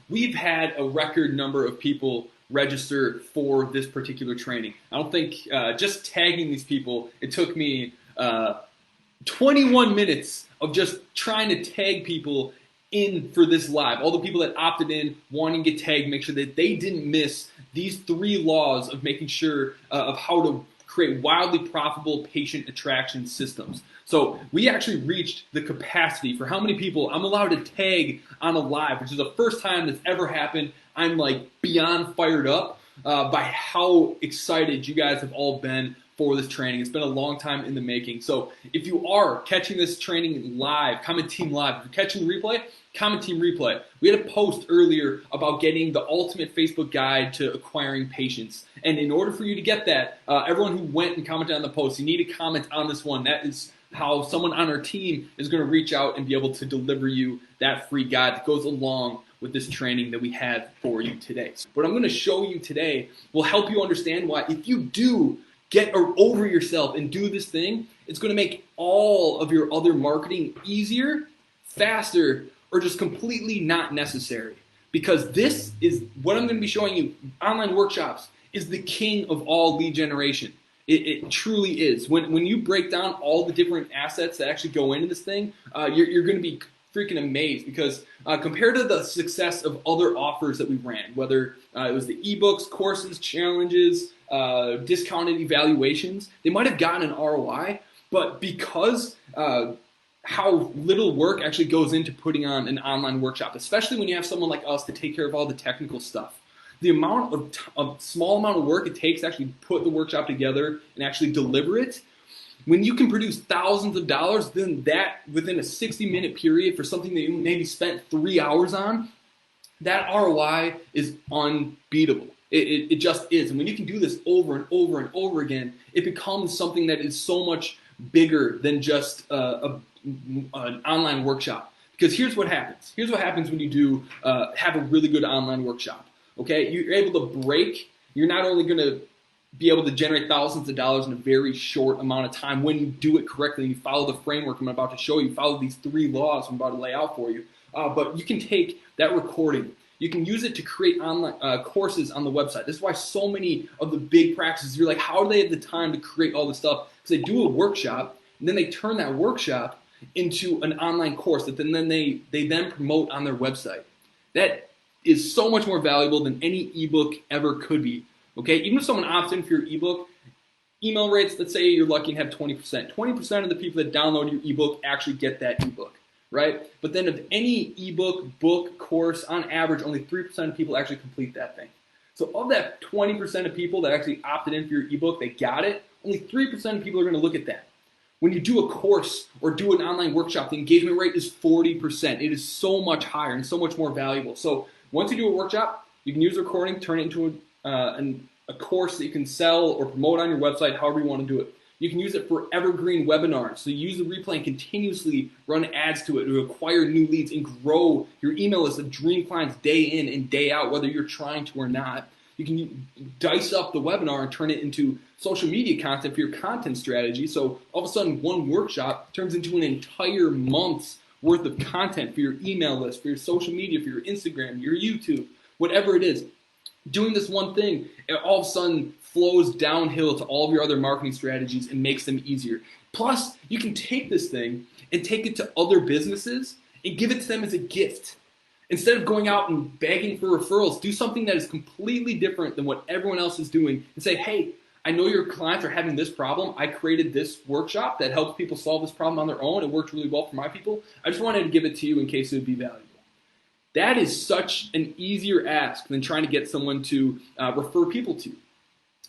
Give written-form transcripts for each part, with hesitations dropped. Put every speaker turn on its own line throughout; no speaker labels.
we've had a record number of people register for this particular training. I don't think just tagging these people, it took me 21 minutes of just trying to tag people in for this live. All the people that opted in, wanting to get tagged, make sure that they didn't miss these 3 laws of making sure of how to create wildly profitable patient attraction systems. So we actually reached the capacity for how many people I'm allowed to tag on a live, which is the first time that's ever happened. I'm like beyond fired up by how excited you guys have all been for this training. It's been a long time in the making. So if you are catching this training live, Comment Team Live. If you're catching the replay, Comment Team Replay. We had a post earlier about getting the ultimate Facebook guide to acquiring patients. And in order for you to get that, everyone who went and commented on the post, you need to comment on this one. That is how someone on our team is going to reach out and be able to deliver you that free guide that goes along with this training that we have for you today. So what I'm going to show you today will help you understand why if you do get over yourself and do this thing, it's going to make all of your other marketing easier, faster, or just completely not necessary. Because this is what I'm going to be showing you. Online workshops is the king of all lead generation. It truly is. When you break down all the different assets that actually go into this thing, you're going to be freaking amazed because compared to the success of other offers that we ran, whether it was the ebooks, courses, challenges, discounted evaluations, they might have gotten an ROI, but because how little work actually goes into putting on an online workshop, especially when you have someone like us to take care of all the technical stuff. The amount of small amount of work it takes to actually put the workshop together and actually deliver it, when you can produce thousands of dollars, then that within a 60-minute period for something that you maybe spent 3 hours on, that ROI is unbeatable. It just is. And when you can do this over and over and over again, it becomes something that is so much bigger than just an online workshop. Because here's what happens. Here's what happens when you do have a really good online workshop. Okay, you're able to break. You're not only going to be able to generate thousands of dollars in a very short amount of time when you do it correctly and you follow the framework I'm about to show you, follow these 3 laws I'm about to lay out for you. But you can take that recording. You can use it to create online courses on the website. This is why so many of the big practices, you're like, how do they have the time to create all this stuff? Because they do a workshop, and then they turn that workshop into an online course that then they then promote on their website. That is so much more valuable than any ebook ever could be. Okay, even if someone opts in for your ebook, email rates, let's say you're lucky and have 20%. 20% of the people that download your ebook actually get that ebook, right? But then of any ebook, book, course, on average, only 3% of people actually complete that thing. So of that 20% of people that actually opted in for your ebook, they got it, only 3% of people are going to look at that. When you do a course or do an online workshop, the engagement rate is 40%. It is so much higher and so much more valuable. So once you do a workshop, you can use a recording, turn it into a course that you can sell or promote on your website, however you want to do it. You can use it for evergreen webinars. So you use the replay and continuously run ads to it to acquire new leads and grow your email list of dream clients day in and day out, whether you're trying to or not. You can dice up the webinar and turn it into social media content for your content strategy. So all of a sudden, one workshop turns into an entire month's worth of content for your email list, for your social media, for your Instagram, your YouTube, whatever it is. Doing this one thing, it all of a sudden flows downhill to all of your other marketing strategies and makes them easier. Plus, you can take this thing and take it to other businesses and give it to them as a gift. Instead of going out and begging for referrals, do something that is completely different than what everyone else is doing and say, hey, I know your clients are having this problem. I created this workshop that helps people solve this problem on their own. It worked really well for my people. I just wanted to give it to you in case it would be valuable. That is such an easier ask than trying to get someone to refer people to.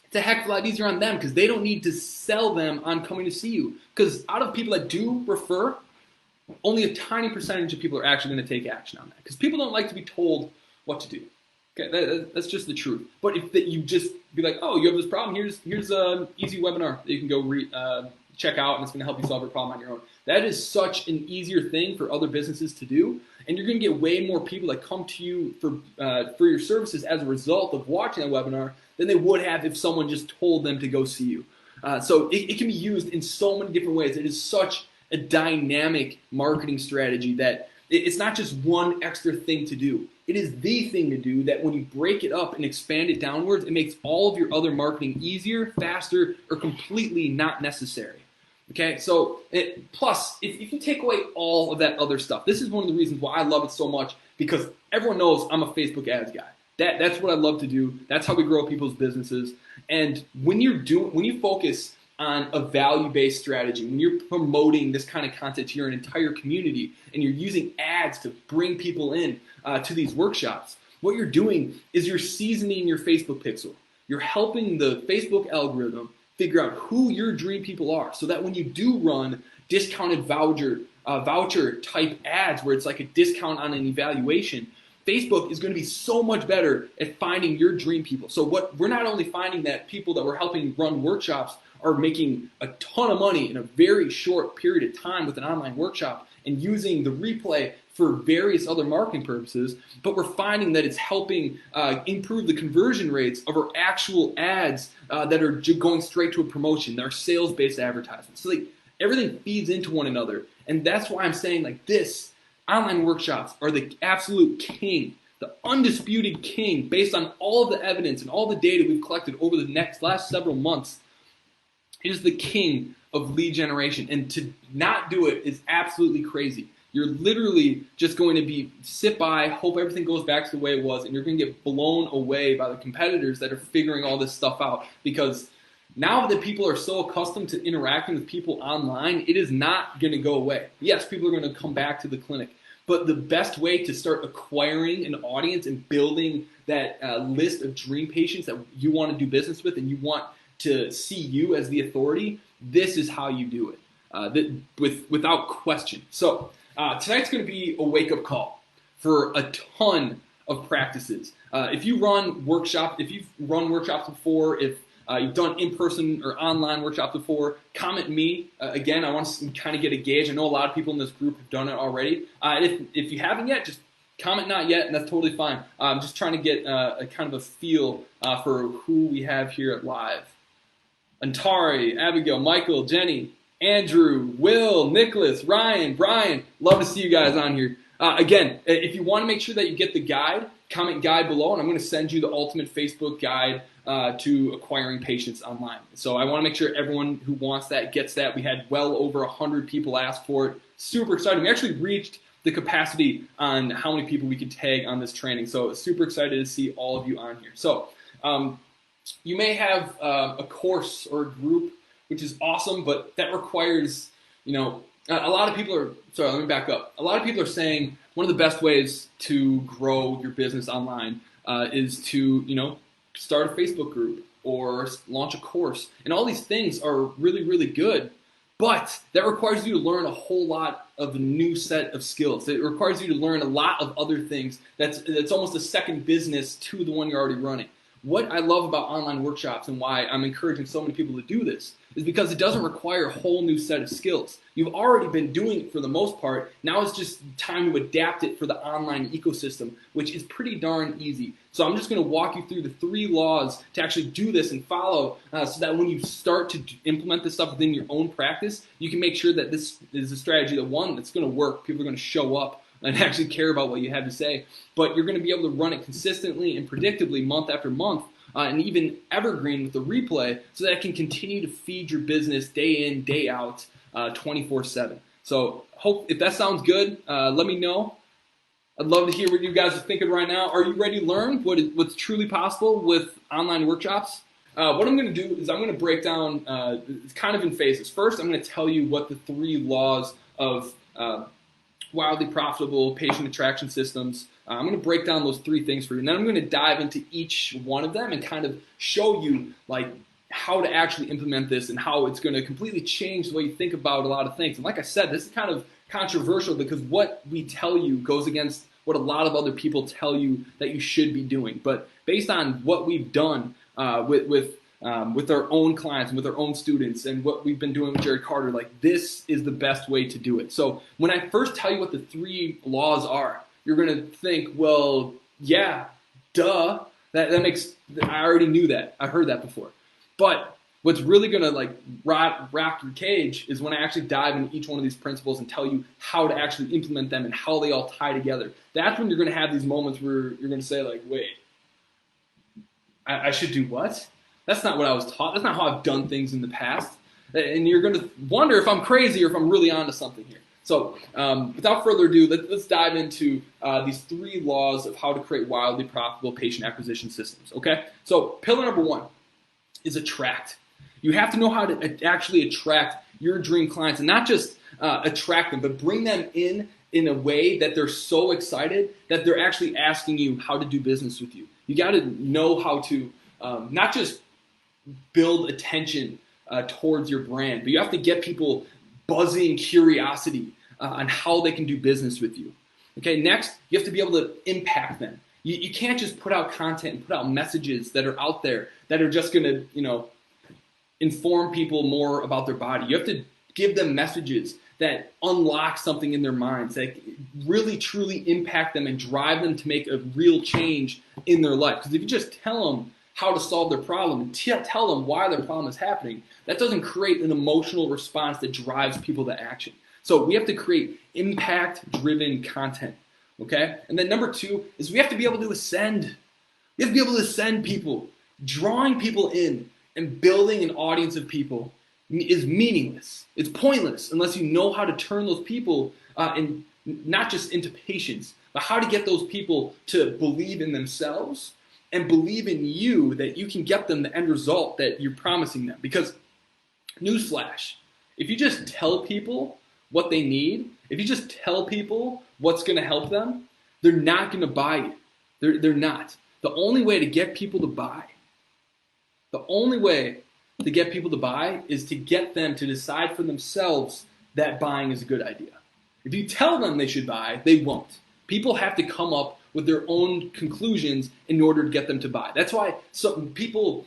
It's a heck of a lot easier on them because they don't need to sell them on coming to see you. Because out of people that do refer, only a tiny percentage of people are actually going to take action on that. Because people don't like to be told what to do. Okay, that's just the truth. But if you just be like, oh, you have this problem, here's an easy webinar that you can go check out, and it's going to help you solve your problem on your own. That is such an easier thing for other businesses to do, and you're going to get way more people that come to you for your services as a result of watching that webinar than they would have if someone just told them to go see you. So it can be used in so many different ways. It is such a dynamic marketing strategy that it's not just one extra thing to do. It is the thing to do that when you break it up and expand it downwards, it makes all of your other marketing easier, faster, or completely not necessary. Okay, so plus, if you take away all of that other stuff, this is one of the reasons why I love it so much, because everyone knows I'm a Facebook ads guy. That's what I love to do. That's how we grow people's businesses. And when you focus on a value-based strategy, when you're promoting this kind of content to your entire community, and you're using ads to bring people in to these workshops, what you're doing is you're seasoning your Facebook pixel. You're helping the Facebook algorithm figure out who your dream people are, so that when you do run discounted voucher type ads where it's like a discount on an evaluation, Facebook is going to be so much better at finding your dream people. So we're not only finding that people that we're helping run workshops are making a ton of money in a very short period of time with an online workshop and using the replay for various other marketing purposes, but we're finding that it's helping improve the conversion rates of our actual ads that are going straight to a promotion. They're sales-based advertisements. So everything feeds into one another, and that's why I'm saying this online workshops are the absolute king, the undisputed king, based on all of the evidence and all the data we've collected over the last several months. It is the king of lead generation, and to not do it is absolutely crazy. You're literally just going to sit by, hope everything goes back to the way it was, and you're going to get blown away by the competitors that are figuring all this stuff out. Because now that people are so accustomed to interacting with people online, it is not going to go away. Yes, people are going to come back to the clinic, but the best way to start acquiring an audience and building that list of dream patients that you want to do business with and you want to see you as the authority, this is how you do it, without question. So tonight's going to be a wake-up call for a ton of practices. If you've run workshops before, if you've done in-person or online workshops before, comment me. Again, I want to kind of get a gauge. I know a lot of people in this group have done it already. If you haven't yet, just comment not yet, and that's totally fine. I'm just trying to get a kind of a feel for who we have here at live. Antari, Abigail, Michael, Jenny, Andrew, Will, Nicholas, Ryan, Brian. Love to see you guys on here. Again, if you want to make sure that you get the guide, comment guide below, and I'm going to send you the ultimate Facebook guide to acquiring patients online. So I want to make sure everyone who wants that gets that. We had well over 100 people ask for it. Super exciting. We actually reached the capacity on how many people we could tag on this training. So super excited to see all of you on here. So you may have a course or a group, which is awesome, but that requires, a lot of people are, sorry, let me back up. A lot of people are saying one of the best ways to grow your business online is to, start a Facebook group or launch a course. And all these things are really, really good, but that requires you to learn a whole lot of a new set of skills. It requires you to learn a lot of other things. That's almost a second business to the one you're already running. What I love about online workshops and why I'm encouraging so many people to do this is because it doesn't require a whole new set of skills. You've already been doing it for the most part. Now it's just time to adapt it for the online ecosystem, which is pretty darn easy. So I'm just going to walk you through the 3 laws to actually do this and follow so that when you start to implement this stuff within your own practice, you can make sure that this is a strategy that's going to work. People are going to show up and actually care about what you have to say, but you're going to be able to run it consistently and predictably month after month, and even evergreen with the replay, so that it can continue to feed your business day in, day out, 24/7. So if that sounds good, let me know. I'd love to hear what you guys are thinking right now. Are you ready to learn what's truly possible with online workshops? What I'm going to do is I'm going to break down it's kind of in phases. First, I'm going to tell you what the 3 laws of wildly profitable patient attraction systems. I'm going to break down those 3 things for you, and then I'm going to dive into each one of them and kind of show you how to actually implement this and how it's going to completely change the way you think about a lot of things. And like I said, this is kind of controversial because what we tell you goes against what a lot of other people tell you that you should be doing. But based on what we've done with our own clients and with our own students and what we've been doing with Jared Carter, this is the best way to do it. So when I first tell you what the 3 laws are, you're going to think, well, yeah, duh. That makes, I already knew that. I heard that before. But What's really going to like rock your cage is when I actually dive into each one of these principles and tell you how to actually implement them and how they all tie together. That's when you're going to have these moments where you're going to say like, wait, I should do what? That's not what I was taught. That's not how I've done things in the past. And you're going to wonder if I'm crazy or if I'm really onto something here. So without further ado, let's dive into these 3 laws of how to create wildly profitable patient acquisition systems. Okay? So pillar number 1 is attract. You have to know how to actually attract your dream clients, and not just attract them, but bring them in a way that they're so excited that they're actually asking you how to do business with you. You got to know how to not just build attention towards your brand, but you have to get people buzzing curiosity on how they can do business with you. Okay, next, you have to be able to impact them. You can't just put out content and put out messages that are out there that are just going to, inform people more about their body. You have to give them messages that unlock something in their minds, that really truly impact them and drive them to make a real change in their life. Because if you just tell them how to solve their problem and tell them why their problem is happening, that doesn't create an emotional response that drives people to action. So we have to create impact-driven content, okay? And then number 2 is we have to be able to ascend. We have to be able to ascend people. Drawing people in and building an audience of people is meaningless. It's pointless unless you know how to turn those people and not just into patients, but how to get those people to believe in themselves and believe in you, that you can get them the end result that you're promising them. Because, newsflash, if you just tell people what they need, if you just tell people what's going to help them, they're not going to buy it. They're not. The only way to get people to buy is to get them to decide for themselves that buying is a good idea. If you tell them they should buy, they won't. People have to come up with their own conclusions in order to get them to buy. That's why people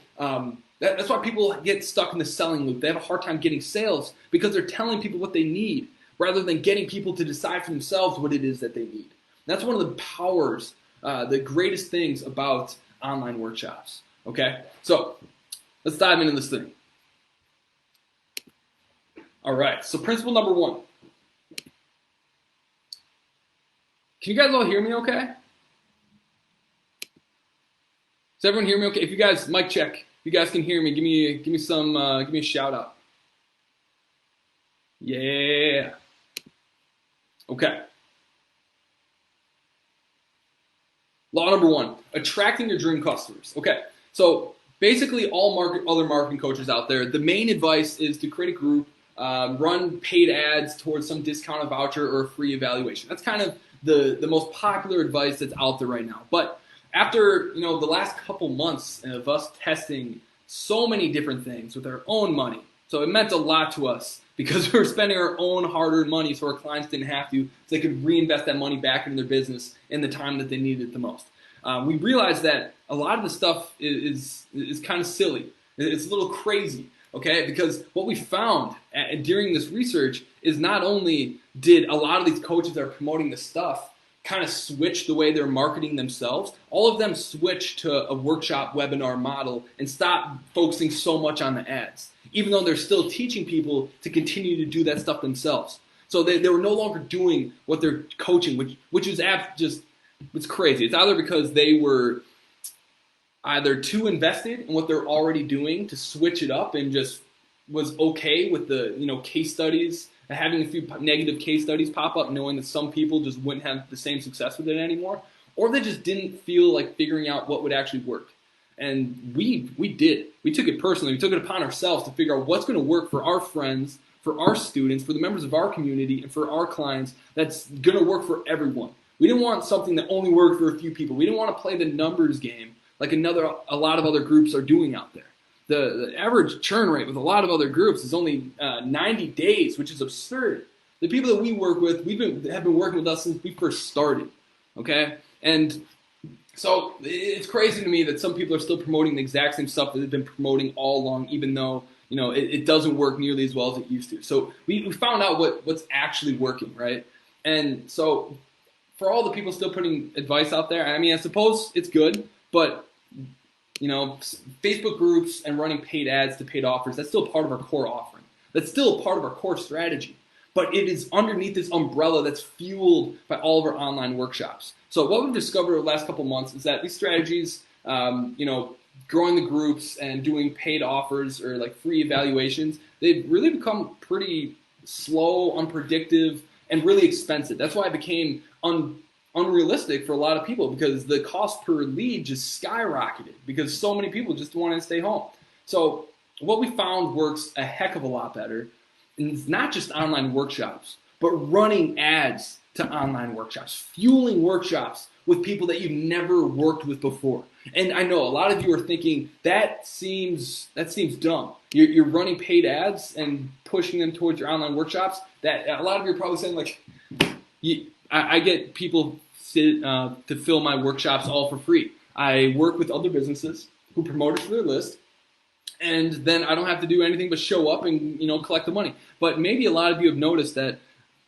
get stuck in the selling loop. They have a hard time getting sales because they're telling people what they need rather than getting people to decide for themselves what it is that they need. That's one of the powers, the greatest things about online workshops. Okay, so let's dive into this thing. All right, so principle number 1. Can you guys all hear me okay? Does everyone hear me okay? If you guys, mic check. If you guys can hear me, give me a shout out. Yeah. Okay. Law number 1, attracting your dream customers. Okay, so basically all other marketing coaches out there, the main advice is to create a group, run paid ads towards some discounted voucher or a free evaluation. That's kind of the most popular advice that's out there right now. But after the last couple months of us testing so many different things with our own money, so it meant a lot to us because we were spending our own hard-earned money so our clients didn't have to, so they could reinvest that money back into their business in the time that they needed it the most. We realized that a lot of the stuff is kind of silly. It's a little crazy, okay? Because what we found during this research is not only did a lot of these coaches that are promoting this stuff kind of switch the way they're marketing themselves, all of them switched to a workshop webinar model and stopped focusing so much on the ads, even though they're still teaching people to continue to do that stuff themselves. So they were no longer doing what they're coaching, which is it's crazy. It's either because they were either too invested in what they're already doing to switch it up and just was okay with the case studies, having a few negative case studies pop up, knowing that some people just wouldn't have the same success with it anymore, or they just didn't feel like figuring out what would actually work. And we did. We took it personally. We took it upon ourselves to figure out what's going to work for our friends, for our students, for the members of our community, and for our clients that's going to work for everyone. We didn't want something that only worked for a few people. We didn't want to play the numbers game like a lot of other groups are doing out there. The average churn rate with a lot of other groups is only 90 days, which is absurd. The people that we work with, have been working with us since we first started, okay? And so it's crazy to me that some people are still promoting the exact same stuff that they've been promoting all along, even though it doesn't work nearly as well as it used to. So we found out what's actually working, right? And so for all the people still putting advice out there, I mean, I suppose it's good, but Facebook groups and running paid ads to paid offers, that's still part of our core offering. That's still part of our core strategy. But it is underneath this umbrella that's fueled by all of our online workshops. So what we've discovered over the last couple months is that these strategies, growing the groups and doing paid offers or like free evaluations, they've really become pretty slow, unpredictable, and really expensive. That's why it became unrealistic for a lot of people, because the cost per lead just skyrocketed because so many people just wanted to stay home. So what we found works a heck of a lot better, and it's not just online workshops, but running ads to online workshops, fueling workshops with people that you've never worked with before. And I know a lot of you are thinking that seems dumb. You're running paid ads and pushing them towards your online workshops. That a lot of you are probably saying like, I get people to fill my workshops all for free. I work with other businesses who promote it to their list, and then I don't have to do anything but show up and collect the money. But maybe a lot of you have noticed that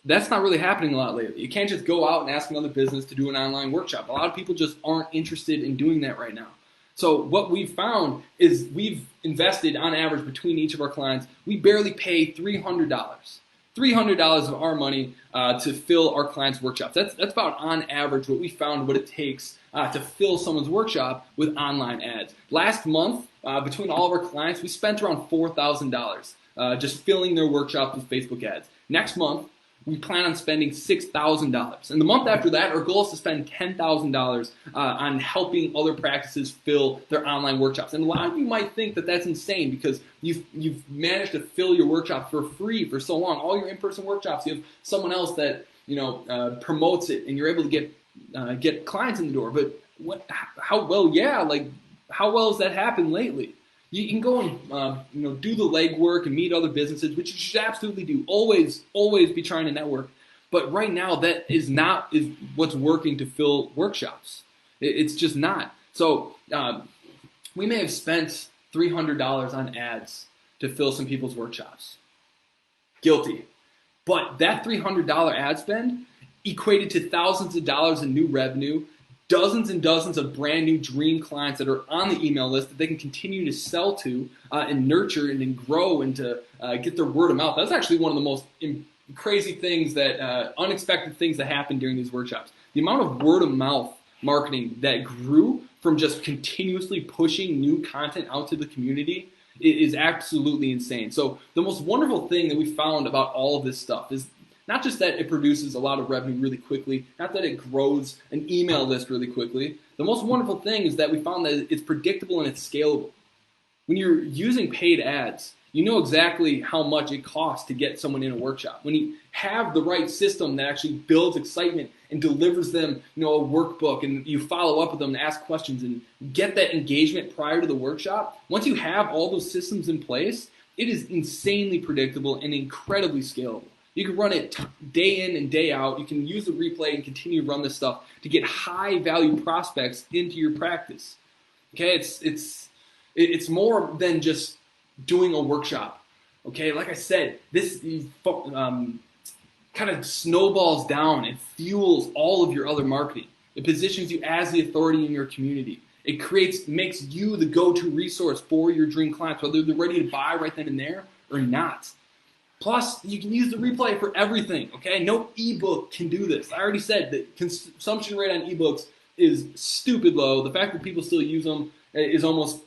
that's not really happening a lot lately. You can't just go out and ask another business to do an online workshop. A lot of people just aren't interested in doing that right now. So what we've found is we've invested on average between each of our clients, we barely pay $300. $300 of our money to fill our clients' workshops. That's about on average what we found what it takes to fill someone's workshop with online ads. Last month, between all of our clients, we spent around $4,000 just filling their workshops with Facebook ads. Next month, we plan on spending $6,000. And the month after that, our goal is to spend $10,000 on helping other practices fill their online workshops. And a lot of you might think that that's insane because you've managed to fill your workshop for free for so long. All your in-person workshops, you have someone else that promotes it, and you're able to get clients in the door. But how well? Yeah, like how well has that happened lately? You can go and do the legwork and meet other businesses, which you should absolutely do. Always be trying to network. But right now, that is what's working to fill workshops. It's just not. So we may have spent $300 on ads to fill some people's workshops. Guilty. But that $300 ad spend equated to thousands of dollars in new revenue, dozens and dozens of brand new dream clients that are on the email list that they can continue to sell to and nurture and then grow and to get their word of mouth. That's actually one of the most crazy things unexpected things that happen during these workshops. The amount of word of mouth marketing that grew from just continuously pushing new content out to the community is absolutely insane. So the most wonderful thing that we found about all of this stuff is not just that it produces a lot of revenue really quickly, not that it grows an email list really quickly. The most wonderful thing is that we found that it's predictable and it's scalable. When you're using paid ads, you know exactly how much it costs to get someone in a workshop. When you have the right system that actually builds excitement and delivers them, a workbook, and you follow up with them and ask questions and get that engagement prior to the workshop, once you have all those systems in place, it is insanely predictable and incredibly scalable. You can run it day in and day out. You can use the replay and continue to run this stuff to get high value prospects into your practice. Okay, it's more than just doing a workshop. Okay, like I said, this kind of snowballs down and fuels all of your other marketing. It positions you as the authority in your community. It makes you the go-to resource for your dream clients, whether they're ready to buy right then and there or not. Plus, you can use the replay for everything, okay? No ebook can do this. I already said that consumption rate on ebooks is stupid low. The fact that people still use them is almost,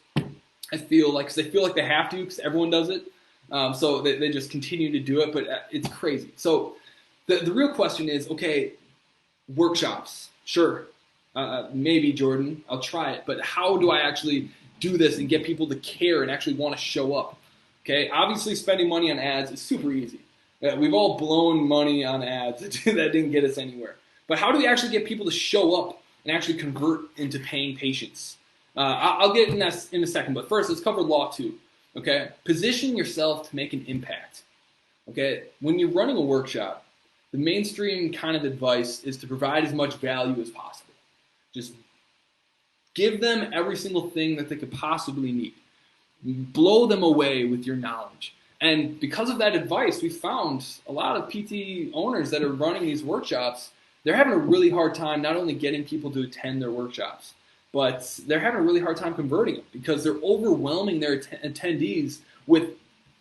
I feel like, because they feel like they have to because everyone does it. So they just continue to do it, but it's crazy. So the real question is, okay, workshops, sure. Maybe, Jordan, I'll try it. But how do I actually do this and get people to care and actually want to show up? Okay, obviously spending money on ads is super easy. We've all blown money on ads that didn't get us anywhere. But how do we actually get people to show up and actually convert into paying patients? I'll get in that in a second, but first let's cover law 2. Okay, position yourself to make an impact. Okay, when you're running a workshop, the mainstream kind of advice is to provide as much value as possible. Just give them every single thing that they could possibly need. Blow them away with your knowledge. And because of that advice, we found a lot of PT owners that are running these workshops, they're having a really hard time not only getting people to attend their workshops, but they're having a really hard time converting them because they're overwhelming their attendees with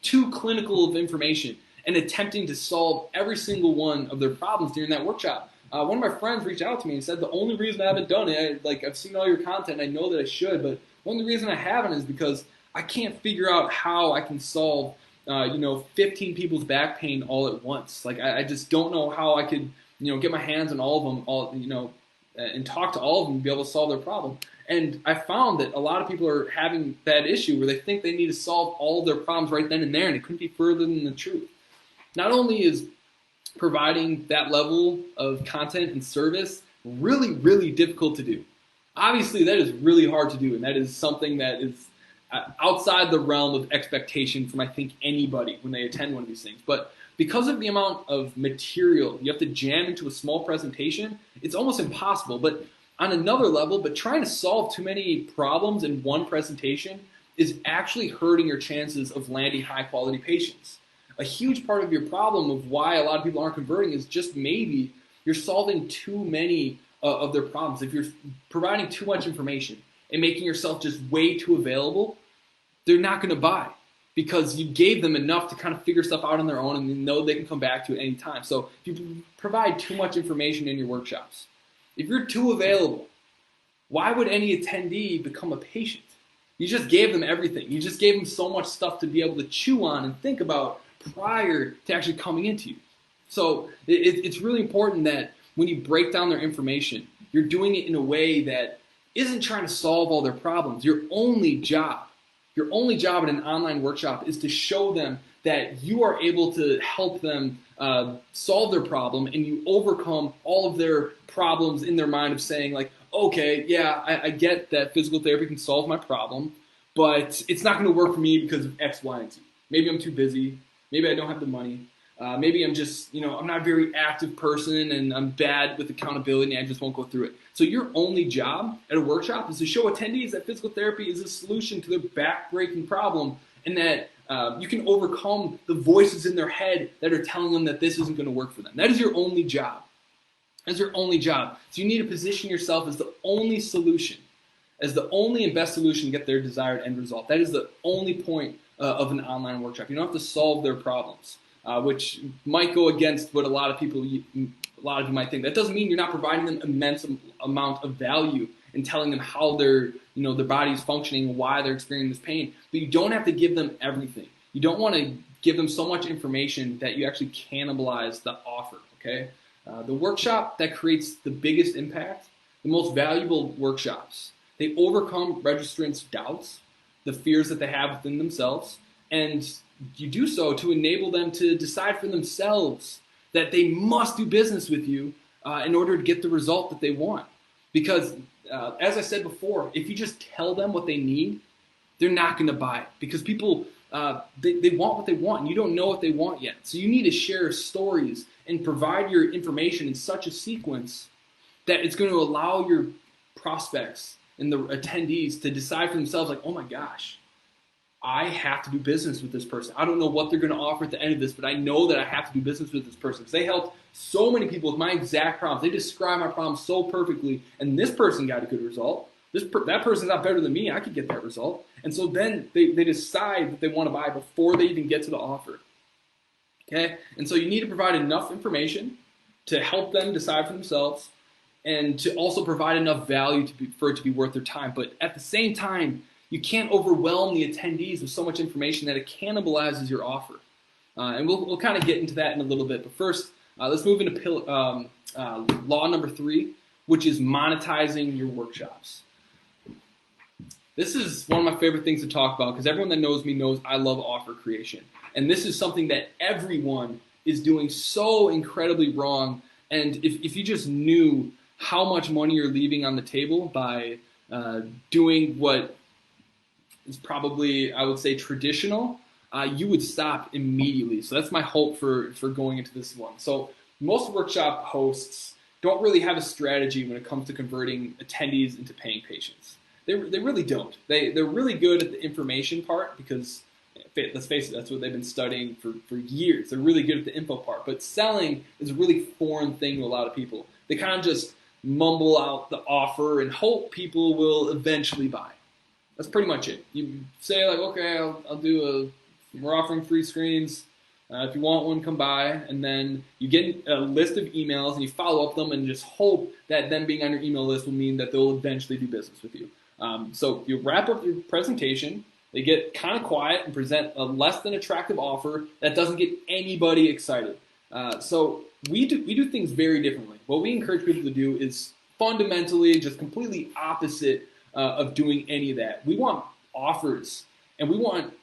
too clinical of information and attempting to solve every single one of their problems during that workshop. One of my friends reached out to me and said, the only reason I haven't done it, I've seen all your content, I know that I should, but the only reason I haven't is because I can't figure out how I can solve 15 people's back pain all at once. I just don't know how I could, get my hands on all of them, and talk to all of them and be able to solve their problem. And I found that a lot of people are having that issue where they think they need to solve all of their problems right then and there, and it couldn't be further than the truth. Not only is providing that level of content and service really, really difficult to do. Obviously, that is really hard to do, and that is something that is outside the realm of expectation from, I think, anybody when they attend one of these things. But because of the amount of material you have to jam into a small presentation, it's almost impossible. But on another level, trying to solve too many problems in one presentation is actually hurting your chances of landing high-quality patients. A huge part of your problem of why a lot of people aren't converting is just maybe you're solving too many of their problems. If you're providing too much information and making yourself just way too available, they're not going to buy because you gave them enough to kind of figure stuff out on their own and they know they can come back to it any time. So if you provide too much information in your workshops, if you're too available, why would any attendee become a patient? You just gave them everything. You just gave them so much stuff to be able to chew on and think about prior to actually coming into you. So it's really important that when you break down their information, you're doing it in a way that isn't trying to solve all their problems. Your only job in an online workshop is to show them that you are able to help them solve their problem, and you overcome all of their problems in their mind of saying like, okay, yeah, I get that physical therapy can solve my problem, but it's not going to work for me because of X, Y, and Z. Maybe I'm too busy. Maybe I don't have the money. Maybe I'm just, I'm not a very active person and I'm bad with accountability and I just won't go through it. So your only job at a workshop is to show attendees that physical therapy is a solution to their back-breaking problem and that you can overcome the voices in their head that are telling them that this isn't going to work for them. That is your only job. That's your only job. So you need to position yourself as the only solution, as the only and best solution to get their desired end result. That is the only point of an online workshop. You don't have to solve their problems, which might go against what a lot of you might think. That doesn't mean you're not providing them immense amount of value and telling them how their body's functioning and why they're experiencing this pain. But you don't have to give them everything. You don't want to give them so much information that you actually cannibalize the offer. Okay, the workshop that creates the biggest impact, the most valuable workshops, they overcome registrants' doubts, the fears that they have within themselves, and you do so to enable them to decide for themselves that they must do business with you in order to get the result that they want. Because, as I said before, if you just tell them what they need, they're not going to buy it. Because people, they want what they want, and you don't know what they want yet. So you need to share stories and provide your information in such a sequence that it's going to allow your prospects and the attendees to decide for themselves, like, oh my gosh, I have to do business with this person. I don't know what they're going to offer at the end of this, but I know that I have to do business with this person. Because they helped so many people with my exact problems. They described my problems so perfectly, and this person got a good result. That person's not better than me. I could get that result. And so then they decide that they want to buy before they even get to the offer. Okay? And so you need to provide enough information to help them decide for themselves, and to also provide enough value for it to be worth their time. But at the same time, you can't overwhelm the attendees with so much information that it cannibalizes your offer. And we'll kind of get into that in a little bit. But first, let's move into law number 3, which is monetizing your workshops. This is one of my favorite things to talk about because everyone that knows me knows I love offer creation. And this is something that everyone is doing so incredibly wrong. And if you just knew how much money you're leaving on the table by doing what is probably, I would say, traditional, you would stop immediately. So that's my hope for going into this one. So most workshop hosts don't really have a strategy when it comes to converting attendees into paying patients. They really don't. They're really good at the information part because, let's face it, that's what they've been studying for years. They're really good at the info part. But selling is a really foreign thing to a lot of people. They kind of just mumble out the offer and hope people will eventually buy. That's pretty much it. You say like, okay, I'll do we're offering free screens. If you want one, come by. And then you get a list of emails and you follow up them and just hope that them being on your email list will mean that they'll eventually do business with you. So you wrap up your presentation. They get kind of quiet and present a less than attractive offer that doesn't get anybody excited. So we do things very differently. What we encourage people to do is fundamentally just completely opposite of doing any of that. We want offers, and we want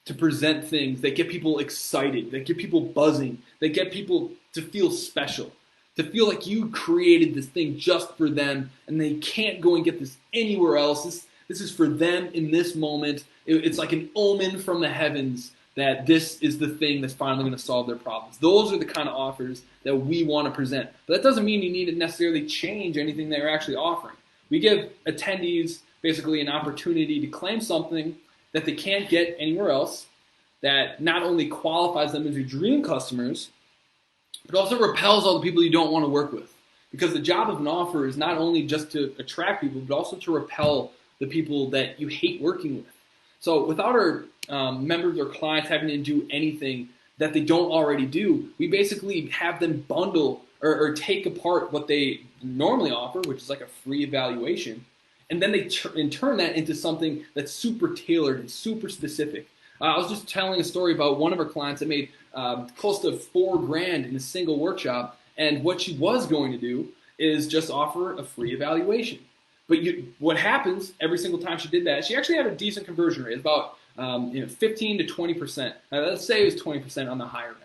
to present things that get people excited, that get people buzzing, that get people to feel special, to feel like you created this thing just for them and they can't go and get this anywhere else. This is for them in this moment. It's like an omen from the heavens that this is the thing that's finally going to solve their problems. Those are the kind of offers that we want to present. But that doesn't mean you need to necessarily change anything that you're actually offering. We give attendees basically an opportunity to claim something that they can't get anywhere else, that not only qualifies them as your dream customers, but also repels all the people you don't want to work with. Because the job of an offer is not only just to attract people, but also to repel the people that you hate working with. So without our members or clients having to do anything that they don't already do, we basically have them bundle or take apart what they normally offer, which is like a free evaluation, and then they turn that into something that's super tailored and super specific. I was just telling a story about one of our clients that made close to $4,000 in a single workshop, and what she was going to do is just offer a free evaluation. But what happens every single time she did that, she actually had a decent conversion rate, about 15 to 20%. Let's say it was 20% on the higher end.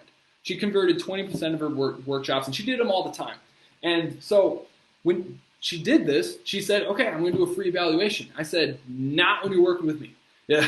She converted 20% of her workshops, and she did them all the time. And so when she did this, she said, okay, I'm going to do a free evaluation. I said, not when you're working with me.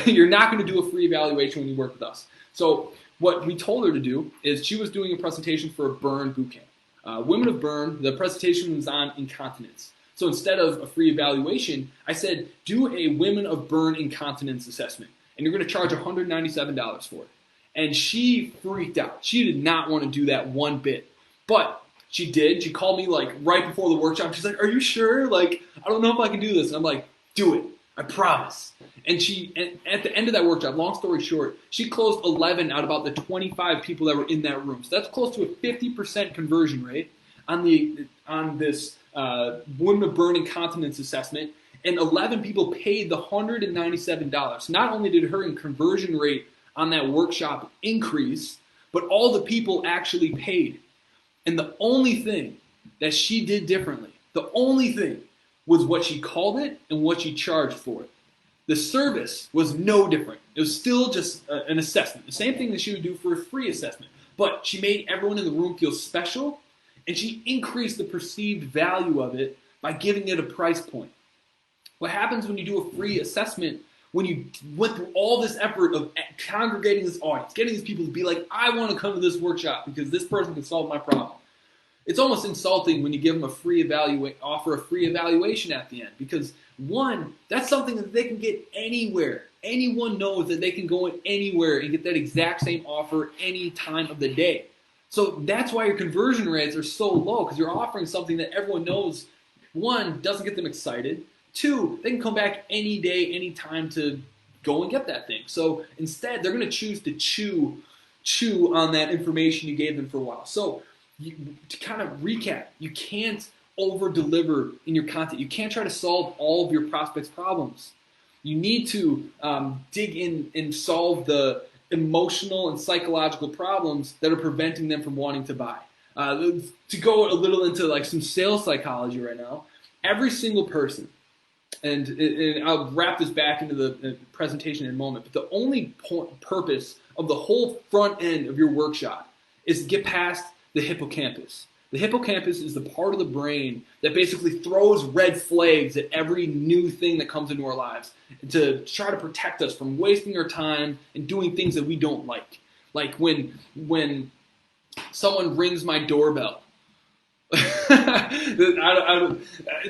You're not going to do a free evaluation when you work with us. So what we told her to do is she was doing a presentation for a burn bootcamp. Women of Burn, the presentation was on incontinence. So instead of a free evaluation, I said, do a Women of Burn incontinence assessment, and you're going to charge $197 for it. And she freaked out. She did not want to do that one bit. But she did. She called me like right before the workshop. She's like, are you sure? Like, I don't know if I can do this. And I'm like, do it. I promise. And at the end of that workshop, long story short, she closed 11 out of about the 25 people that were in that room. So that's close to a 50% conversion rate on this Women of Burn incontinence assessment. And 11 people paid the $197. So not only did her conversion rate on that workshop increase, but all the people actually paid. And the only thing that she did differently, the only thing, was what she called it and what she charged for it. The service was no different. It was still just an assessment. The same thing that she would do for a free assessment. But she made everyone in the room feel special, and she increased the perceived value of it by giving it a price point. What happens when you do a free assessment, when you went through all this effort of congregating this audience, getting these people to be like, I want to come to this workshop because this person can solve my problem. It's almost insulting when you give them offer a free evaluation at the end, because one, that's something that they can get anywhere. Anyone knows that they can go in anywhere and get that exact same offer any time of the day. So that's why your conversion rates are so low, because you're offering something that everyone knows, one, doesn't get them excited. Two, they can come back any day, any time to go and get that thing. So instead, they're going to choose to chew on that information you gave them for a while. So to kind of recap, you can't over-deliver in your content. You can't try to solve all of your prospects' problems. You need to dig in and solve the emotional and psychological problems that are preventing them from wanting to buy. To go a little into like some sales psychology right now, every single person, and I'll wrap this back into the presentation in a moment, but the only purpose of the whole front end of your workshop is to get past the hippocampus. The hippocampus is the part of the brain that basically throws red flags at every new thing that comes into our lives to try to protect us from wasting our time and doing things that we don't like. Like when someone rings my doorbell. Does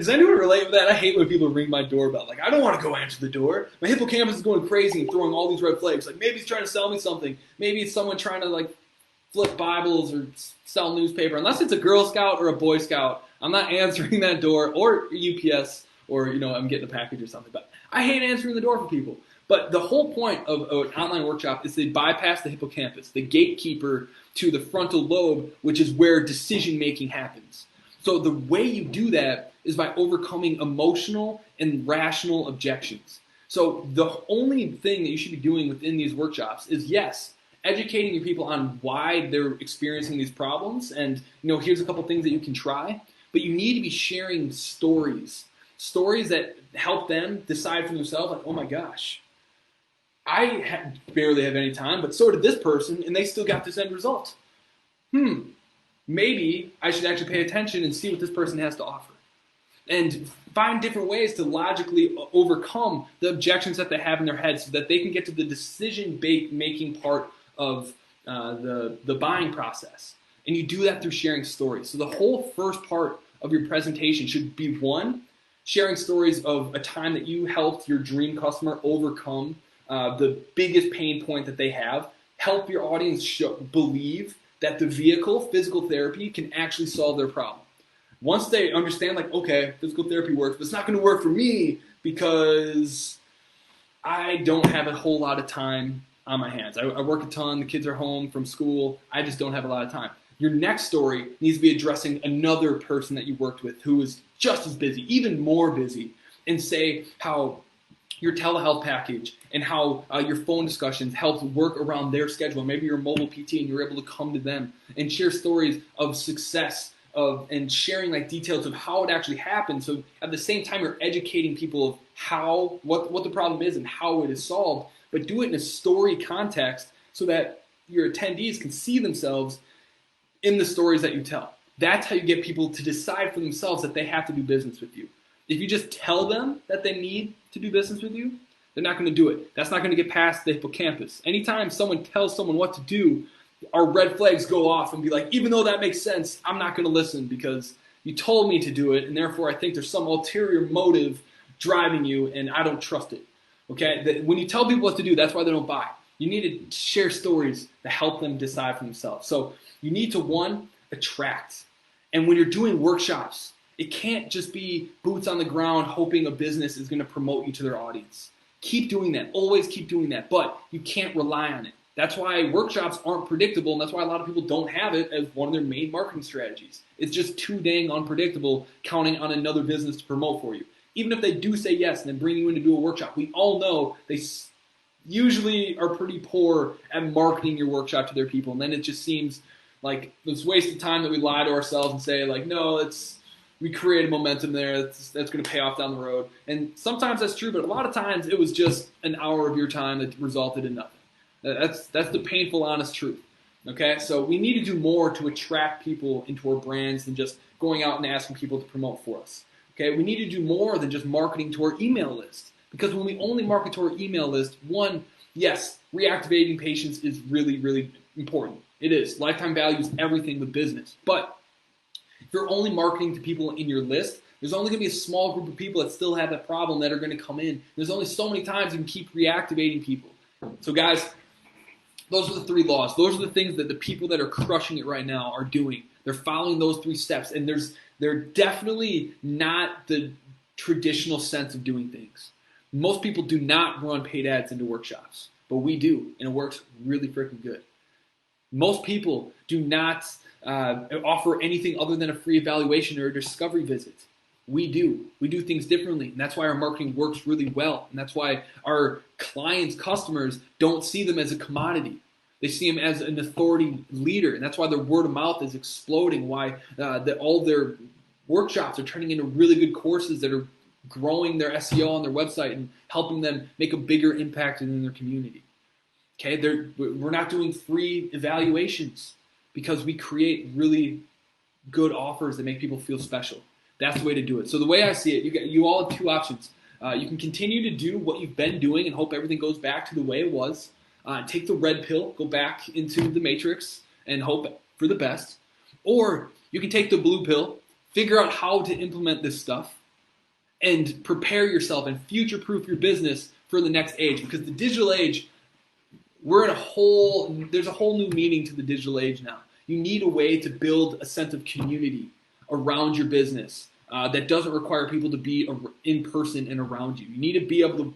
anyone relate with that? I hate when people ring my doorbell. Like, I don't want to go answer the door. My hippocampus is going crazy and throwing all these red flags. Like, maybe he's trying to sell me something. Maybe it's someone trying to like flip Bibles or sell newspaper, unless it's a Girl Scout or a Boy Scout, I'm not answering that door, or UPS, or I'm getting a package or something. But I hate answering the door for people. But the whole point of an online workshop is they bypass the hippocampus, the gatekeeper to the frontal lobe, which is where decision making happens. So the way you do that is by overcoming emotional and rational objections. So the only thing that you should be doing within these workshops is, yes, educating your people on why they're experiencing these problems, and here's a couple things that you can try. But you need to be sharing stories that help them decide for themselves, like, oh my gosh, I barely have any time, but so did this person, and they still got this end result. Maybe I should actually pay attention and see what this person has to offer, and find different ways to logically overcome the objections that they have in their head so that they can get to the decision-making part of the buying process. And you do that through sharing stories. So the whole first part of your presentation should be, one, sharing stories of a time that you helped your dream customer overcome the biggest pain point that they have. Help your audience believe that the vehicle, physical therapy, can actually solve their problem. Once they understand, like, okay, physical therapy works, but it's not going to work for me because I don't have a whole lot of time on my hands. I work a ton, the kids are home from school, I just don't have a lot of time. Your next story needs to be addressing another person that you worked with who is just as busy, even more busy, and say how your telehealth package and how your phone discussions helped work around their schedule. Maybe you're a mobile PT and you're able to come to them and share stories of success and sharing like details of how it actually happened. So at the same time, you're educating people of what the problem is and how it is solved, but do it in a story context so that your attendees can see themselves in the stories that you tell. That's how you get people to decide for themselves that they have to do business with you. If you just tell them that they need to do business with you, they're not going to do it. That's not going to get past the hippocampus. Anytime someone tells someone what to do, our red flags go off and be like, even though that makes sense, I'm not going to listen because you told me to do it, and therefore I think there's some ulterior motive driving you, and I don't trust it. Okay? When you tell people what to do, that's why they don't buy. You need to share stories that help them decide for themselves. So you need to, one, attract. And when you're doing workshops, it can't just be boots on the ground hoping a business is going to promote you to their audience. Keep doing that. Always keep doing that. But you can't rely on it. That's why workshops aren't predictable, and that's why a lot of people don't have it as one of their main marketing strategies. It's just too dang unpredictable counting on another business to promote for you. Even if they do say yes and then bring you in to do a workshop, we all know they usually are pretty poor at marketing your workshop to their people, and then it just seems like it's wasted time that we lie to ourselves and say, like, no, we created momentum there, that's going to pay off down the road. And sometimes that's true, but a lot of times it was just an hour of your time that resulted in nothing. That's the painful, honest truth. Okay, so we need to do more to attract people into our brands than just going out and asking people to promote for us. Okay, we need to do more than just marketing to our email list. Because when we only market to our email list, one, yes, reactivating patients is really, really important. It is. Lifetime value is everything with business. But if you're only marketing to people in your list, there's only going to be a small group of people that still have that problem that are going to come in. There's only so many times you can keep reactivating people. So guys, those are the 3 laws. Those are the things that the people that are crushing it right now are doing. They're following those 3 steps, and they're definitely not the traditional sense of doing things. Most people do not run paid ads into workshops, but we do, and it works really freaking good. Most people do not offer anything other than a free evaluation or a discovery visit. We do. We do things differently, and that's why our marketing works really well, and that's why our clients, customers, don't see them as a commodity. They see them as an authority leader, and that's why their word of mouth is exploding, why all their workshops are turning into really good courses that are growing their SEO on their website and helping them make a bigger impact in their community. Okay, we're not doing free evaluations because we create really good offers that make people feel special. That's the way to do it. So the way I see it, you all have 2 options. You can continue to do what you've been doing and hope everything goes back to the way it was. Take the red pill, go back into the matrix, and hope for the best. Or you can take the blue pill, figure out how to implement this stuff, and prepare yourself and future-proof your business for the next age. Because the digital age, there's a whole new meaning to the digital age now. You need a way to build a sense of community around your business that doesn't require people to be in person and around you. You need to be able to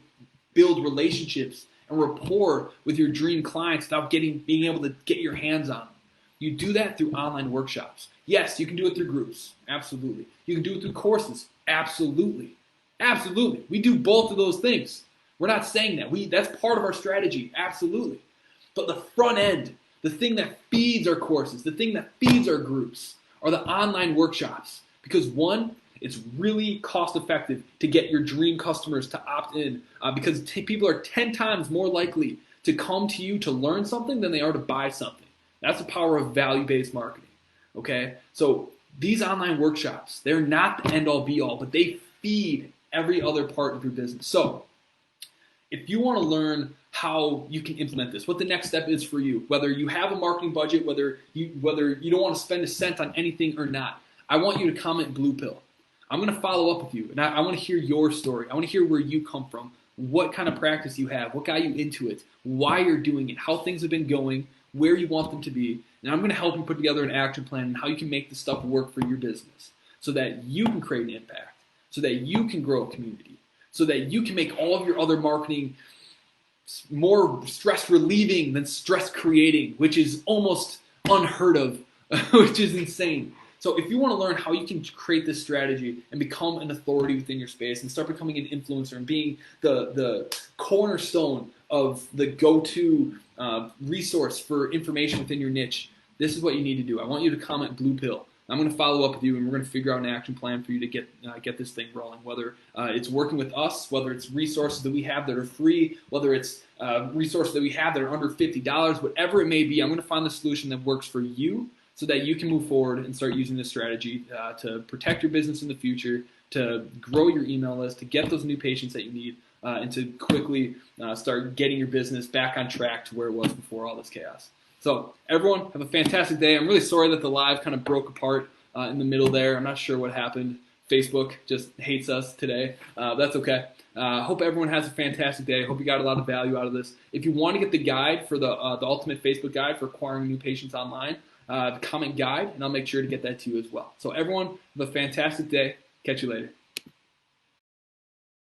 build relationships and rapport with your dream clients without being able to get your hands on them. You do that through online workshops. Yes, you can do it through groups. Absolutely. You can do it through courses. Absolutely. Absolutely. We do both of those things. We're not saying that. That's part of our strategy. Absolutely. But the front end, the thing that feeds our courses, the thing that feeds our groups are the online workshops. Because one, it's really cost effective to get your dream customers to opt in because people are 10 times more likely to come to you to learn something than they are to buy something. That's the power of value-based marketing. Okay? So these online workshops, they're not the end-all be-all, but they feed every other part of your business. So if you want to learn how you can implement this, what the next step is for you, whether you have a marketing budget, whether you don't want to spend a cent on anything or not, I want you to comment Blue Pill. I'm going to follow up with you, and I want to hear your story. I want to hear where you come from, what kind of practice you have, what got you into it, why you're doing it, how things have been going, where you want them to be, and I'm going to help you put together an action plan and how you can make this stuff work for your business so that you can create an impact, so that you can grow a community, so that you can make all of your other marketing more stress relieving than stress creating, which is almost unheard of, which is insane. So if you want to learn how you can create this strategy and become an authority within your space and start becoming an influencer and being the cornerstone of the go-to resource for information within your niche, this is what you need to do. I want you to comment Blue Pill. I'm going to follow up with you, and we're going to figure out an action plan for you to get this thing rolling, whether it's working with us, whether it's resources that we have that are free, whether it's resources that we have that are under $50, whatever it may be. I'm going to find the solution that works for you so that you can move forward and start using this strategy to protect your business in the future, to grow your email list, to get those new patients that you need, and to quickly start getting your business back on track to where it was before all this chaos. So everyone, have a fantastic day. I'm really sorry that the live kind of broke apart in the middle there. I'm not sure what happened. Facebook just hates us today. That's okay. Hope everyone has a fantastic day. Hope you got a lot of value out of this. If you want to get the guide for the ultimate Facebook guide for acquiring new patients online, comment guide, and I'll make sure to get that to you as well. So everyone, have a fantastic day. Catch you later.